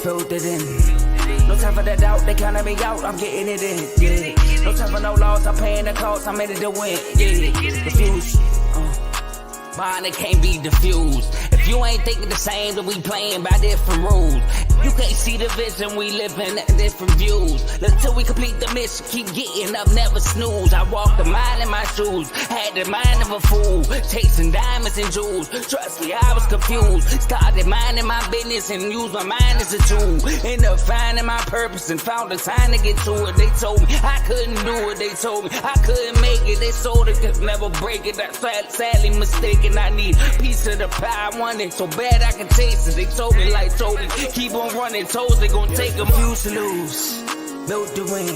filled it in. No time for the doubt, they counted me out, I'm getting it in, yeah. No time for no loss, I'm paying the cost, I'm in it to win, yeah. Refuse, mine, it can't be diffused. If you ain't thinking the same, then we playing by different rules. You can't see the vision, we living at different views. Until we complete the mission, keep getting up, never snooze. I walked a mile in my shoes, had the mind of a fool, chasing diamonds and jewels. Trust me, I was confused. Started minding my business and used my mind as a tool. Ended up finding my purpose and found the time to get to it. They told me I couldn't do it, they told me I couldn't make it. They sold it, could never break it. That's sadly mistaken. I need a piece of the pie, I want it so bad I can taste it. They told me like told me, keep on running, toes they gon' take them. Refuse to lose, built to win,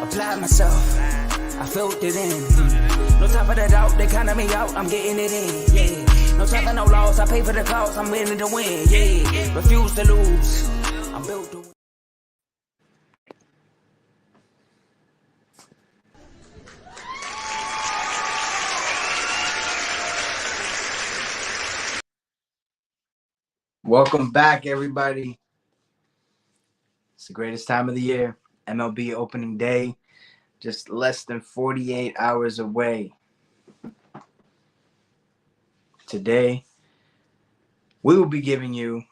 apply myself, I filled it in. No time for the doubt, they counted me out, I'm getting it in, yeah. No time for no loss, I pay for the cost, I'm winning to win, yeah. Refuse to lose, I'm built to win. Welcome back, everybody. It's the greatest time of the year. MLB opening day, just less than 48 hours away. Today, we will be giving you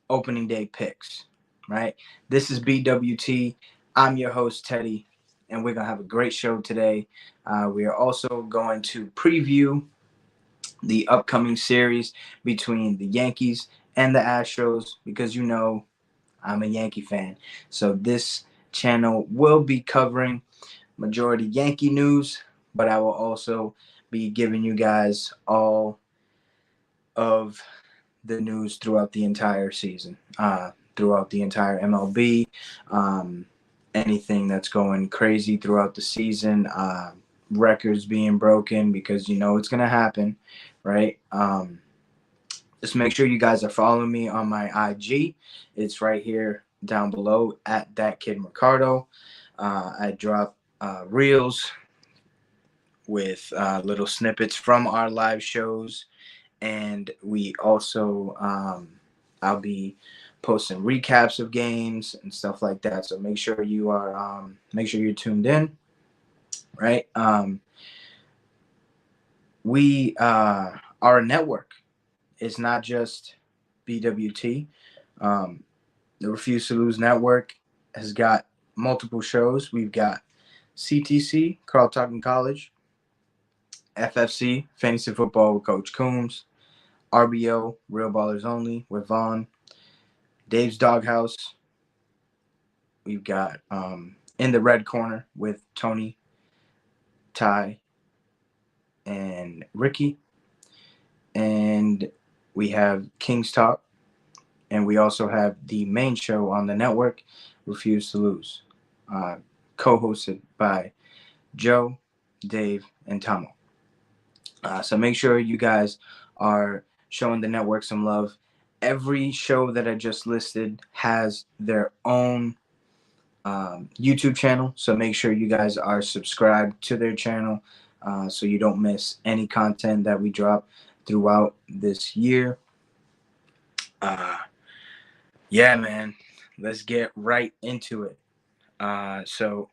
opening day picks, right? This is BWT. I'm your host, Teddy, and we're going to have a great show today. We are also going to preview the upcoming series between the Yankees and the Astros, because you know I'm a Yankee fan. So this channel will be covering majority Yankee news, but I will also be giving you guys all of the news throughout the entire season, throughout the entire MLB, anything that's going crazy throughout the season, records being broken, because you know it's going to happen, right? Just make sure you guys are following me on my IG. It's right here down below at ThatKidMercado. I drop reels with little snippets from our live shows, and we also I'll be posting recaps of games and stuff like that. So make sure you are you're tuned in, right? We are a network. It's not just BWT. The Refuse to Lose Network has got multiple shows. We've got CTC, Carl Talking College, FFC, Fantasy Football with Coach Coombs, RBO, Real Ballers Only with Vaughn, Dave's Doghouse. We've got In the Red Corner with Tony, Ty, and Ricky. And we have King's Talk. And we also have the main show on the network, Refuse to Lose, co-hosted by Joe, Dave, and Tomo. So make sure you guys are showing the network some love. Every show that I just listed has their own YouTube channel. So make sure you guys are subscribed to their channel so you don't miss any content that we drop throughout this year. Yeah, man, let's get right into it. So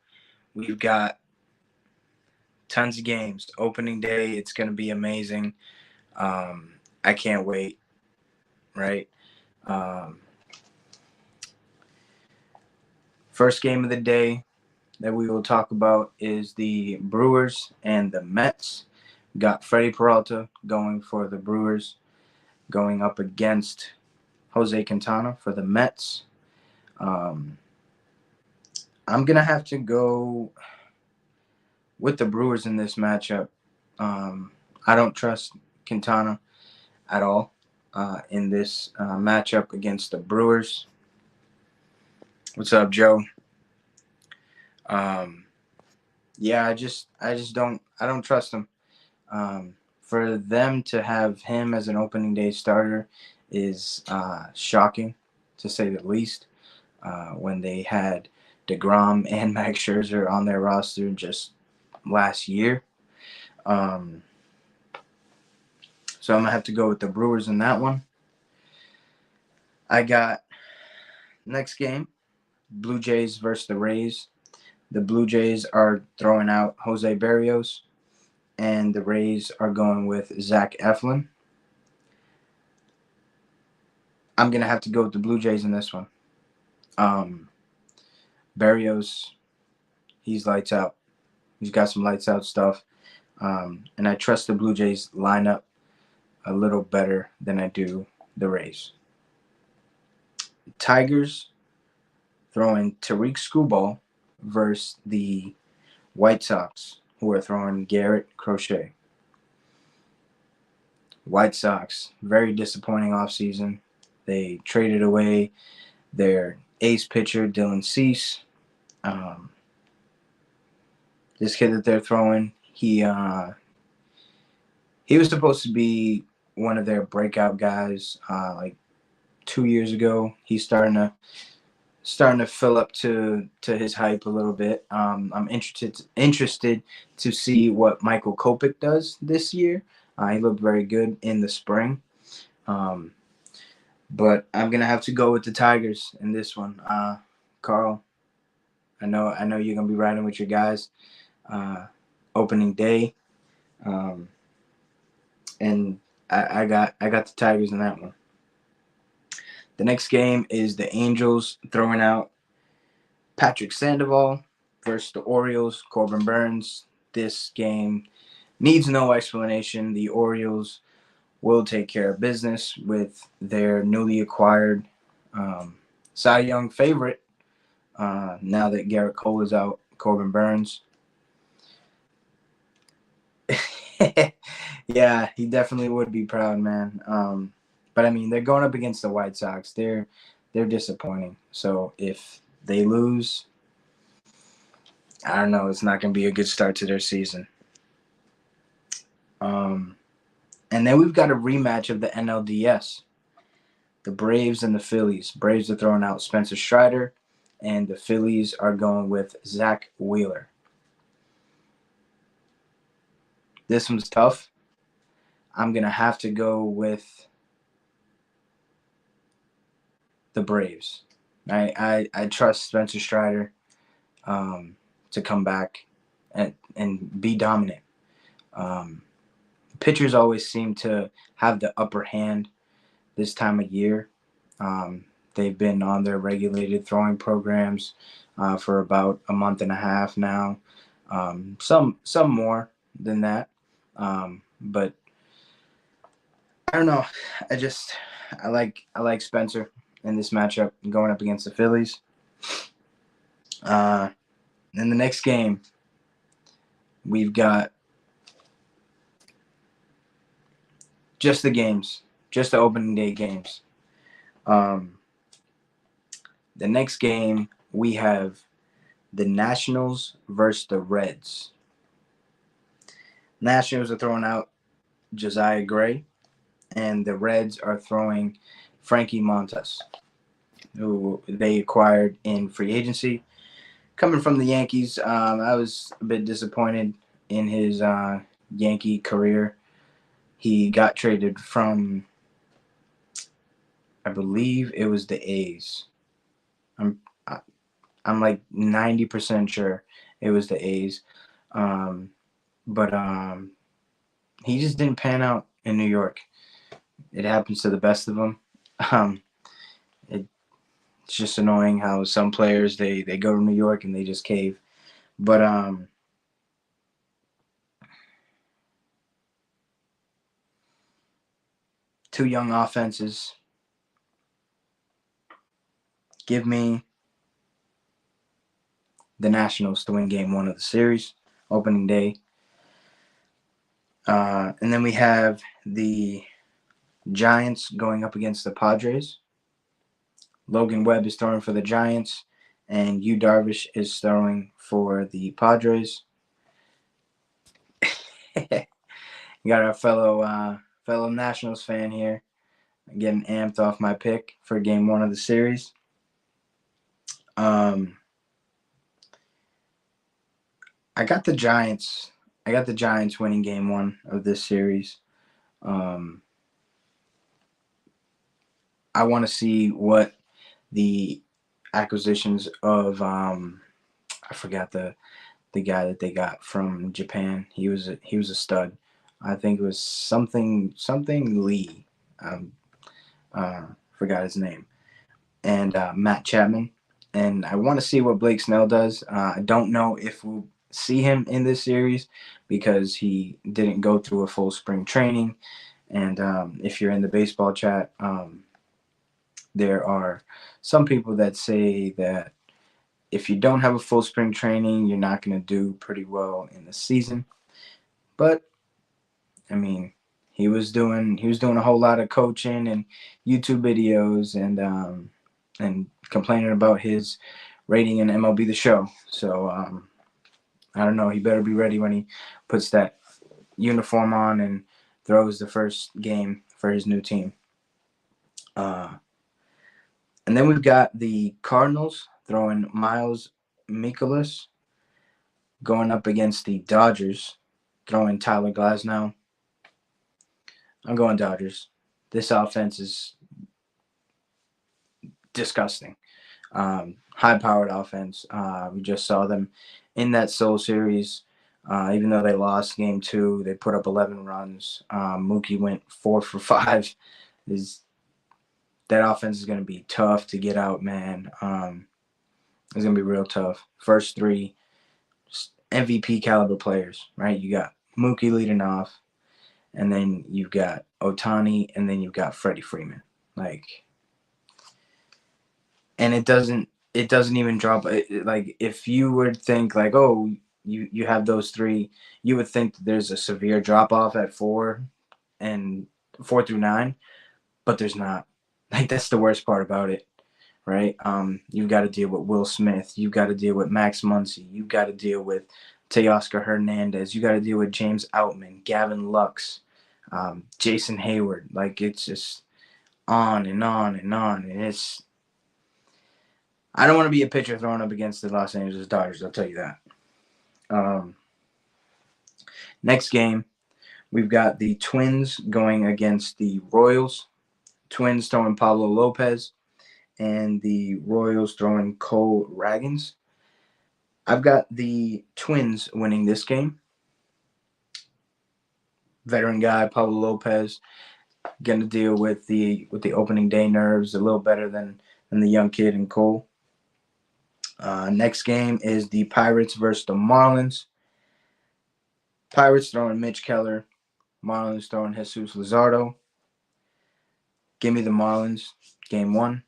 we've got tons of games. Opening day, it's going to be amazing. I can't wait, right? First game of the day that we will talk about is the Brewers and the Mets. We got Freddie Peralta going for the Brewers, going up against Jose Quintana for the Mets. I'm going to have to go with the Brewers in this matchup. I don't trust Quintana at all in this matchup against the Brewers. What's up, Joe? Yeah, I don't trust him. For them to have him as an opening day starter is shocking, to say the least, when they had DeGrom and Max Scherzer on their roster just last year. So I'm going to have to go with the Brewers in that one. I got Next game, Blue Jays versus the Rays. The Blue Jays are throwing out Jose Barrios, and the Rays are going with Zach Eflin. I'm going to have to go with the Blue Jays in this one. Barrios, he's lights out. He's got some lights out stuff. And I trust the Blue Jays lineup a little better than I do the Rays. Tigers throwing Tariq Skubal versus the White Sox, who are throwing Garrett Crochet. White Sox, very disappointing offseason. They traded away their ace pitcher, Dylan Cease. This kid that they're throwing, he was supposed to be one of their breakout guys like 2 years ago. He's starting to fill up to his hype a little bit. I'm interested to see what Michael Kopech does this year. He looked very good in the spring. But I'm gonna have to go with the Tigers in this one. Carl, I know you're gonna be riding with your guys. Opening day, and I got the Tigers in that one. The next game is the Angels throwing out Patrick Sandoval versus the Orioles, Corbin Burns. This game needs no explanation. The Orioles will take care of business with their newly acquired Cy Young favorite. Now that Garrett Cole is out, Corbin Burns. Yeah, he definitely would be proud, man. But I mean, they're going up against the White Sox. They're disappointing. So if they lose, I don't know. It's not going to be a good start to their season. And then we've got a rematch of the NLDS. The Braves and the Phillies. Braves are throwing out Spencer Strider, and the Phillies are going with Zach Wheeler. This one's tough. I'm going to have to go with the Braves. I trust Spencer Strider to come back and be dominant. Pitchers always seem to have the upper hand this time of year. They've been on their regulated throwing programs for about a month and a half now. Some more than that. But I don't know. I like Spencer in this matchup going up against the Phillies. In the next game, we've got just the games, just the opening day games. The next game, we have the Nationals versus the Reds. Nationals are throwing out Josiah Gray, and the Reds are throwing Frankie Montas, who they acquired in free agency. Coming from the Yankees, I was a bit disappointed in his Yankee career. He got traded from, I believe it was the A's. I'm like 90% sure it was the A's. But he just didn't pan out in New York. It happens to the best of them. It's just annoying how some players, they go to New York and they just cave. But two young offenses. Give me the Nationals to win game 1 of the series, opening day. And then we have the Giants going up against the Padres. Logan Webb is throwing for the Giants, and Yu Darvish is throwing for the Padres. You got our fellow Nationals fan here getting amped off my pick for game 1 of the series. I got the Giants. I got the Giants winning game 1 of this series. I want to see what the acquisitions of I forgot the guy that they got from Japan. He was a stud. I think it was something Lee. Um, Forgot his name. And Matt Chapman. And I want to see what Blake Snell does. I don't know if we'll see him in this series because he didn't go through a full spring training. And if you're in the baseball chat, there are some people that say that if you don't have a full spring training, you're not going to do pretty well in the season. But I mean, he was doing a whole lot of coaching and YouTube videos and complaining about his rating in MLB The Show. So I don't know. He better be ready when he puts that uniform on and throws the first game for his new team. And then we've got the Cardinals throwing Miles Mikolas going up against the Dodgers throwing Tyler Glasnow. I'm going Dodgers. This offense is disgusting. High-powered offense. We just saw them in that Seoul series. Even though they lost game 2, they put up 11 runs. Mookie went 4 for 5. That offense is going to be tough to get out, man. It's going to be real tough. First 3 MVP caliber players, right? You got Mookie leading off, and then you've got Ohtani, and then you've got Freddie Freeman. And it doesn't even drop. Like, if you would think like, oh, you have those 3, you would think that there's a severe drop off at 4 through 9, but there's not. Like, that's the worst part about it, right? You've got to deal with Will Smith. You've got to deal with Max Muncy. You've got to deal with Teoscar Hernandez. You got to deal with James Outman, Gavin Lux, Jason Hayward. Like, it's just on and on and on, and it's. I don't want to be a pitcher thrown up against the Los Angeles Dodgers, I'll tell you that. Next game, we've got the Twins going against the Royals. Twins throwing Pablo Lopez, and the Royals throwing Cole Ragans. I've got the Twins winning this game. Veteran guy, Pablo Lopez, going to deal with the opening day nerves a little better than the young kid in Cole. Next game is the Pirates versus the Marlins. Pirates throwing Mitch Keller. Marlins throwing Jesus Luzardo. Give me the Marlins, game 1.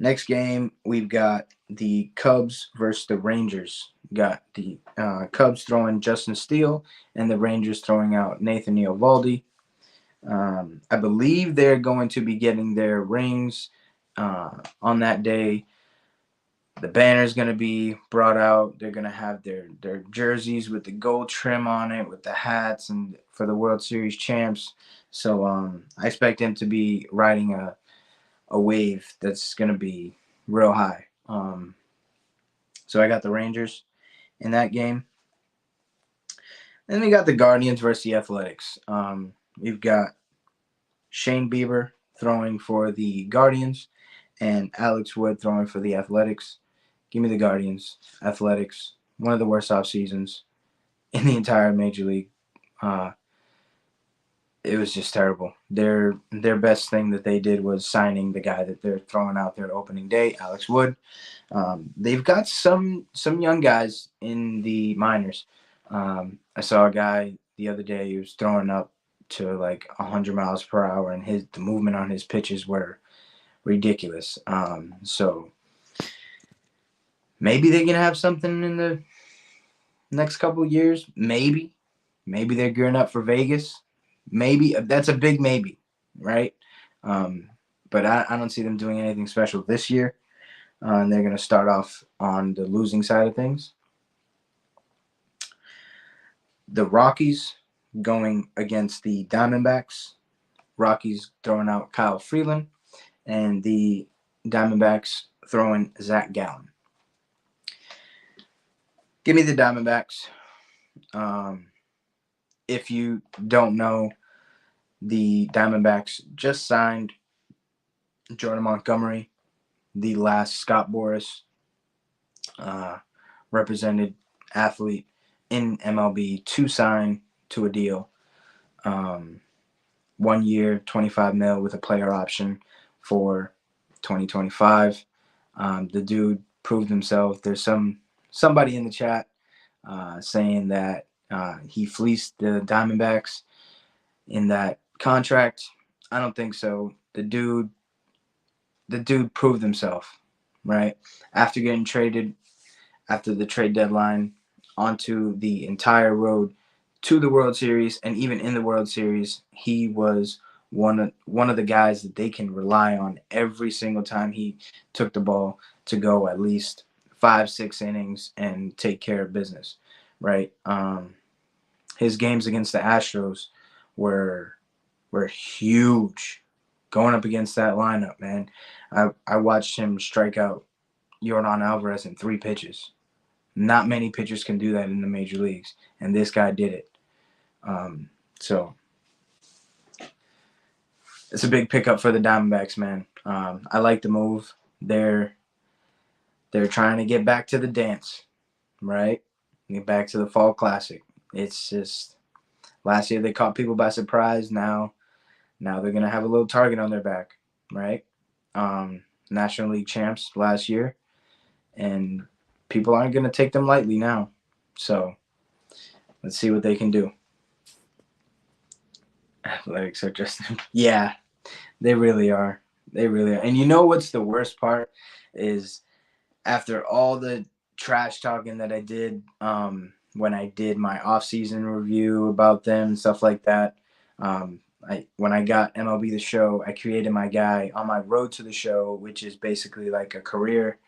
Next game, we've got the Cubs versus the Rangers. We got the Cubs throwing Justin Steele and the Rangers throwing out Nathan Eovaldi. I believe they're going to be getting their rings on that day. The banner's going to be brought out. They're going to have their jerseys with the gold trim on it, with the hats, and for the World Series champs. So I expect them to be riding a wave that's going to be real high. So I got the Rangers in that game. Then we got the Guardians versus the Athletics. We've got Shane Bieber throwing for the Guardians and Alex Wood throwing for the Athletics. Give me the Guardians. Athletics, one of the worst off seasons in the entire Major League. It was just terrible. Their best thing that they did was signing the guy that they're throwing out there opening day, Alex Wood. They've got some young guys in the minors. I saw a guy the other day who was throwing up to like 100 miles per hour, and the movement on his pitches were ridiculous. So maybe they can have something in the next couple of years. Maybe they're gearing up for Vegas. Maybe that's a big maybe, right? But I don't see them doing anything special this year. And they're going to start off on the losing side of things. The Rockies going against the Diamondbacks. Rockies throwing out Kyle Freeland, and the Diamondbacks throwing Zach Gallen. Give me the Diamondbacks. If you don't know, the Diamondbacks just signed Jordan Montgomery the last Scott Boras represented athlete in MLB to sign to a deal. 1 year, 25 mil with a player option for 2025. The dude proved himself. There's somebody in the chat saying that he fleeced the Diamondbacks in that contract. I don't think so. The dude proved himself, right? After getting traded, after the trade deadline, onto the entire road to the World Series, and even in the World Series, he was one of the guys that they can rely on every single time he took the ball to go at least 5-6 innings and take care of business, right? His games against the Astros were huge. Going up against that lineup, man, I watched him strike out Yordan Alvarez in 3 pitches. Not many pitchers can do that in the major leagues, and this guy did it. So it's a big pickup for the Diamondbacks, man. I like the move. They're trying to get back to the dance, right? Get back to the Fall Classic. It's just last year they caught people by surprise. Now they're gonna have a little target on their back, right? National League champs last year, and people aren't gonna take them lightly now. So let's see what they can do. Athletics are just yeah, they really are. They really are. And you know what's the worst part is after all the trash talking that I did when I did my off-season review about them and stuff like that, when I got MLB The Show, I created my guy on my road to the show, which is basically like a career.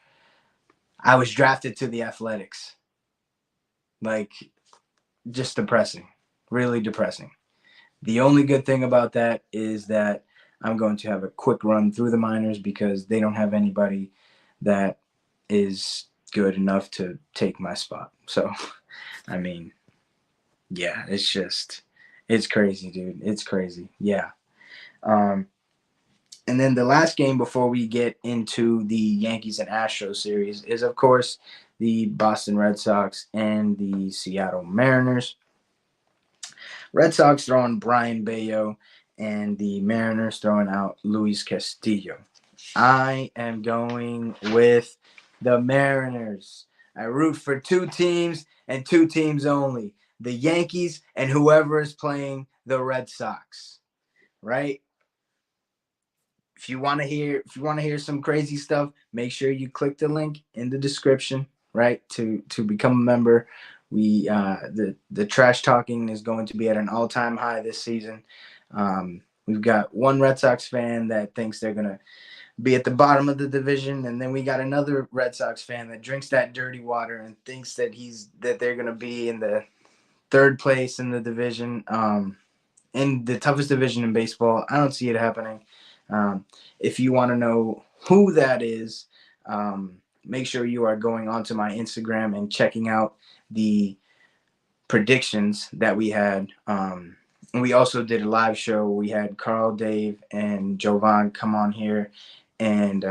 I was drafted to the Athletics. Like, just depressing. Really depressing. The only good thing about that is that I'm going to have a quick run through the minors because they don't have anybody that is good enough to take my spot. So, I mean, yeah, it's crazy, dude. It's crazy. Yeah. And then the last game before we get into the Yankees and Astros series is, of course, the Boston Red Sox and the Seattle Mariners. Red Sox throwing Brian Bayo and the Mariners throwing out Luis Castillo. I am going with the Mariners. I root for 2 teams and 2 teams only. The Yankees and whoever is playing the Red Sox. Right? If you want to hear some crazy stuff, make sure you click the link in the description, right? To become a member. We the trash talking is going to be at an all-time high this season. We've got one Red Sox fan that thinks they're gonna be at the bottom of the division, and then we got another Red Sox fan that drinks that dirty water and thinks that they're gonna be in the 3rd place in the division, in the toughest division in baseball. I don't see it happening. If you want to know who that is, make sure you are going onto my Instagram and checking out the predictions that we had. We also did a live show. We had Carl, Dave, and Jovan come on here, and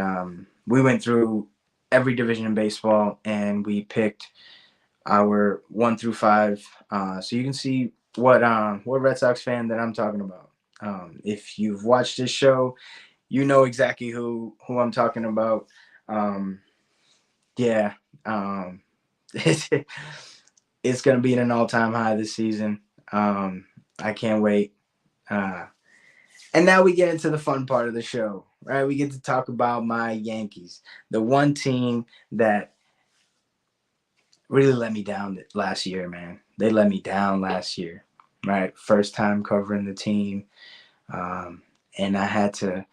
we went through every division in baseball, and we picked our 1 through 5. So you can see what Red Sox fan that I'm talking about. If you've watched this show, you know exactly who I'm talking about. Yeah, it's going to be an all-time high this season. I can't wait. And now we get into the fun part of the show, right? We get to talk about my Yankees, the one team that really let me down last year, man. They let me down last year, right? First time covering the team, and I had to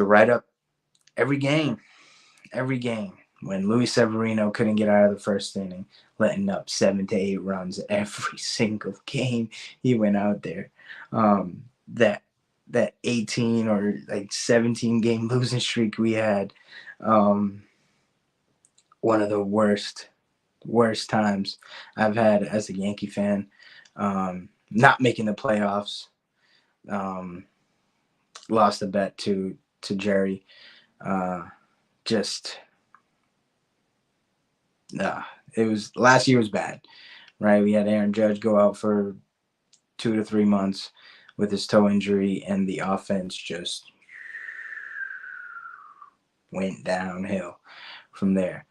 write up every game. When Luis Severino couldn't get out of the first inning, letting up 7 to 8 runs every single game he went out there. That 18 or like 17 game losing streak we had, one of the worst times I've had as a Yankee fan. Not making the playoffs. Lost a bet to Jerry. just it was last year was bad, right? We had Aaron Judge go out for 2 to 3 months with his toe injury, and the offense just went downhill from there.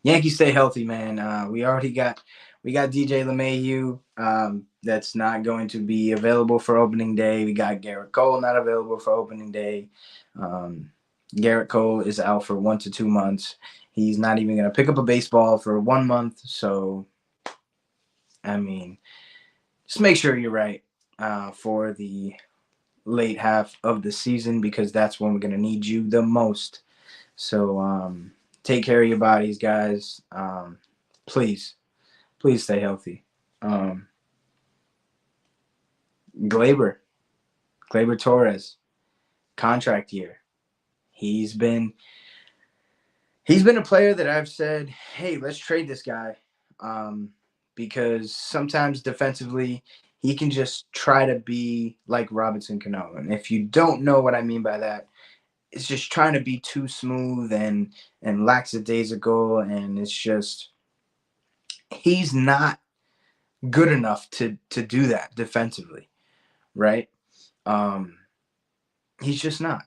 Yankees stay healthy, man. We got DJ LeMahieu. That's not going to be available for opening day. We got Garrett Cole not available for opening day. Garrett Cole is out for 1 to 2 months. He's not even going to pick up a baseball for 1 month. So, I mean, just make sure you're right for the late half of the season, because that's when we're going to need you the most. So, take care of your bodies, guys. Please stay healthy. Gleyber Torres, contract year. He's been a player that I've said, hey, let's trade this guy, because sometimes defensively he can just try to be like Robinson Cano. And if you don't know what I mean by that, it's just trying to be too smooth and lackadaisical, and it's just he's not good enough to do that defensively, right? He's just not.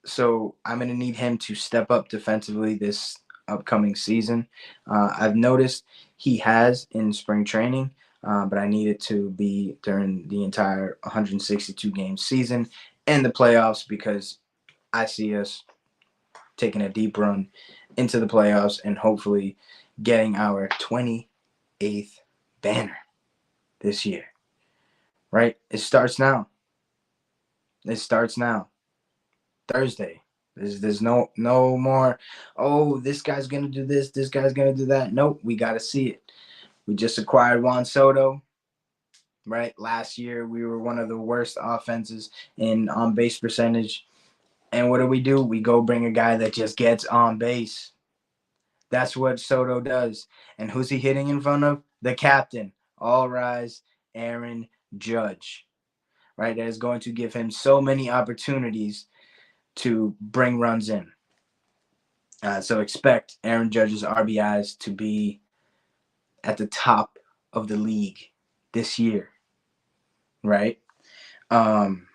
So I'm going to need him to step up defensively this upcoming season. I've noticed he has in spring training, but I need it to be during the entire 162 game season and the playoffs, because I see us taking a deep run into the playoffs and hopefully getting our 28th banner this year. Right? It starts now. Thursday. There's no more, oh, this guy's going to do this guy's going to do that. Nope, we got to see it. We just acquired Juan Soto, right? Last year, we were one of the worst offenses in on-base percentage. And what do? We go bring a guy that just gets on base. That's what Soto does. And who's he hitting in front of? The captain. All rise, Aaron Judge, right? That is going to give him so many opportunities to bring runs in. So expect Aaron Judge's RBIs to be at the top of the league this year, right? Game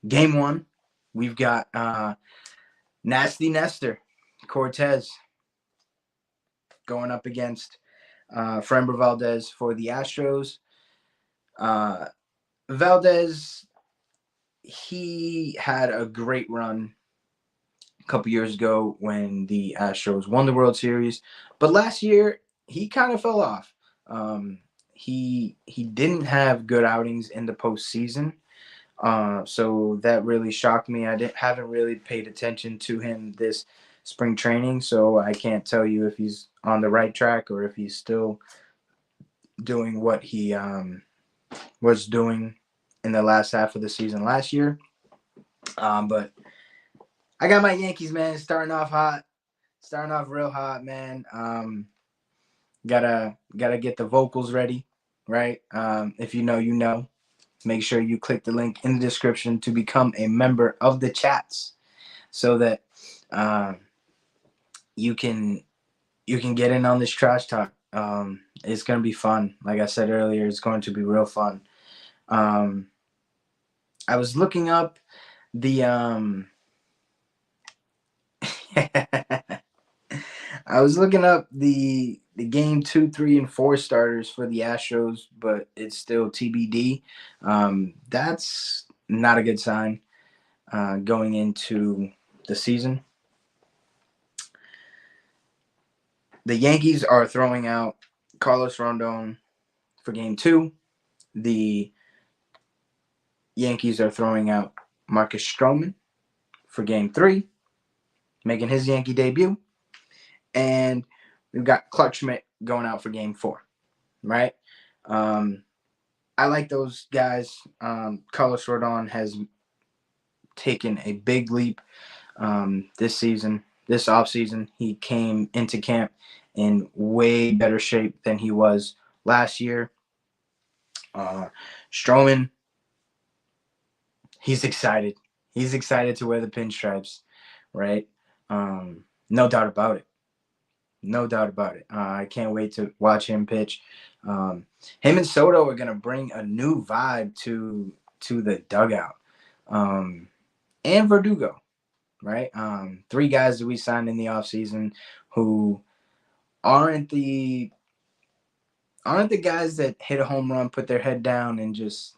1, we've got Nasty Nestor Cortez going up against Framber Valdez for the Astros. Valdez, he had a great run a couple years ago when the Astros won the World Series, but last year he kind of fell off. He didn't have good outings in the postseason, so that really shocked me. I haven't really paid attention to him this spring training, so I can't tell you if he's on the right track or if he's still doing what he was doing in the last half of the season last year. But I got my Yankees, man, starting off real hot, man. Gotta get the vocals ready, right? If you know, you know. Make sure you click the link in the description to become a member of the chats, so that you can get in on this trash talk. It's gonna be fun. Like I said earlier, it's going to be real fun. I was looking up the I was looking up the game 2, 3, and 4 starters for the Astros, but it's still TBD. That's not a good sign going into the season. The Yankees are throwing out Carlos Rondon for game 2. The Yankees are throwing out Marcus Stroman for game 3, making his Yankee debut. And we've got Clark Schmidt going out for game 4, right? I like those guys. Carlos Rodon has taken a big leap this offseason. He came into camp in way better shape than he was last year. Stroman, he's excited. He's excited to wear the pinstripes. right? No doubt about it. No doubt about it. I can't wait to watch him pitch. Him and Soto are going to bring a new vibe to the dugout. And Verdugo, right? Three guys that we signed in the offseason who aren't the guys that hit a home run, put their head down, and just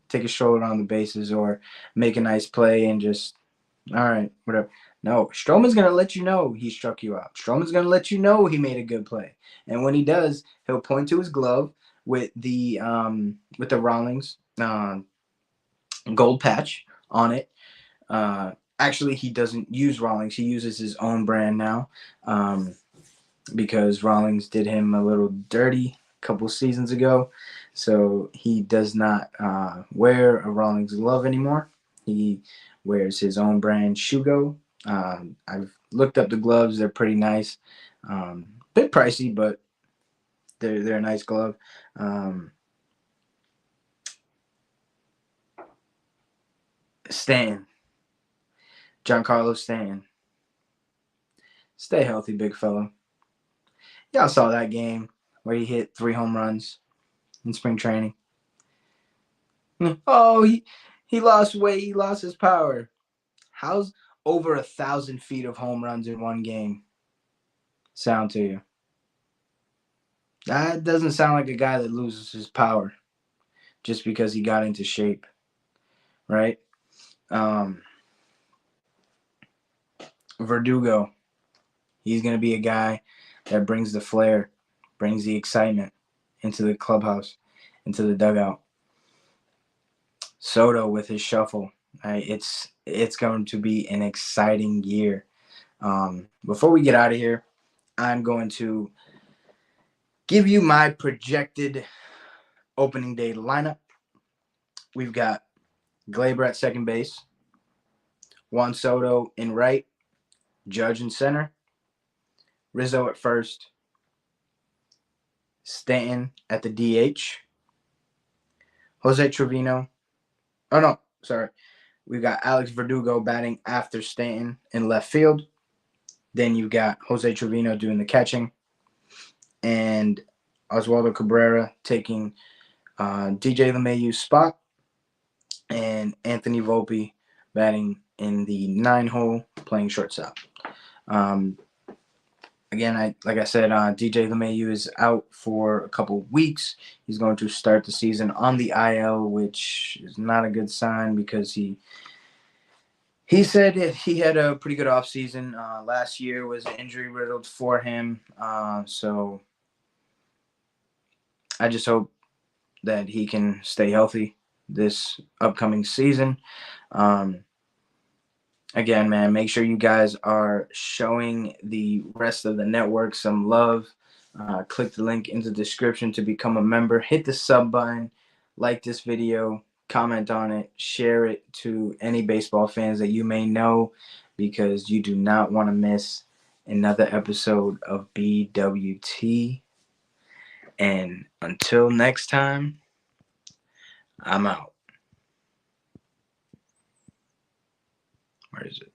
take a stroll around the bases or make a nice play and just, all right, whatever. No, Stroman's going to let you know he struck you out. Stroman's going to let you know he made a good play. And when he does, he'll point to his glove with the Rawlings gold patch on it. Actually, he doesn't use Rawlings. He uses his own brand now because Rawlings did him a little dirty a couple seasons ago. So he does not wear a Rawlings glove anymore. He wears his own brand Shugo. I've looked up the gloves. They're pretty nice. Bit pricey, but they're a nice glove. Stanton. Giancarlo Stanton. Stay healthy, big fella. Y'all saw that game where he hit 3 home runs in spring training. Oh, he lost weight. He lost his power. How's over 1,000 feet of home runs in one game sound to you? That doesn't sound like a guy that loses his power just because he got into shape, right? Verdugo, he's going to be a guy that brings the flair, brings the excitement into the clubhouse, into the dugout. Soto with his shuffle, right? It's going to be an exciting year. Before we get out of here, I'm going to give you my projected opening day lineup. We've got Glaber at second base, Juan Soto in right, Judge in center, Rizzo at first, Stanton at the DH, Jose Trevino. Oh, no, sorry. We've got Alex Verdugo batting after Stanton in left field. Then you've got Jose Trevino doing the catching. And Oswaldo Cabrera taking DJ LeMahieu's spot. And Anthony Volpe batting in the 9-hole, playing shortstop. Again, like I said, DJ LeMahieu is out for a couple weeks. He's going to start the season on the IL, which is not a good sign because he said that he had a pretty good offseason. Last year was injury-riddled for him. So I just hope that he can stay healthy this upcoming season. Again, man, make sure you guys are showing the rest of the network some love. Click the link in the description to become a member. Hit the sub button. Like this video. Comment on it. Share it to any baseball fans that you may know because you do not want to miss another episode of BWT. And until next time, I'm out. Where is it?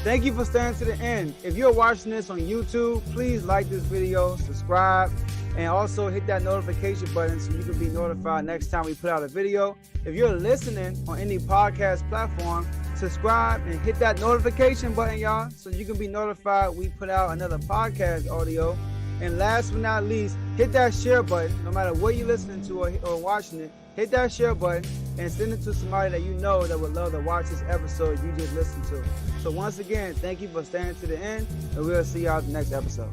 Thank you for staying to the end. If you're watching this on YouTube, please like this video, subscribe, and also hit that notification button so you can be notified next time we put out a video. If you're listening on any podcast platform, subscribe and hit that notification button, y'all, so you can be notified we put out another podcast audio. And last but not least, hit that share button. No matter what you're listening to or watching it, hit that share button and send it to somebody that you know that would love to watch this episode you just listened to. So once again, thank you for staying to the end, and we'll see y'all at the next episode.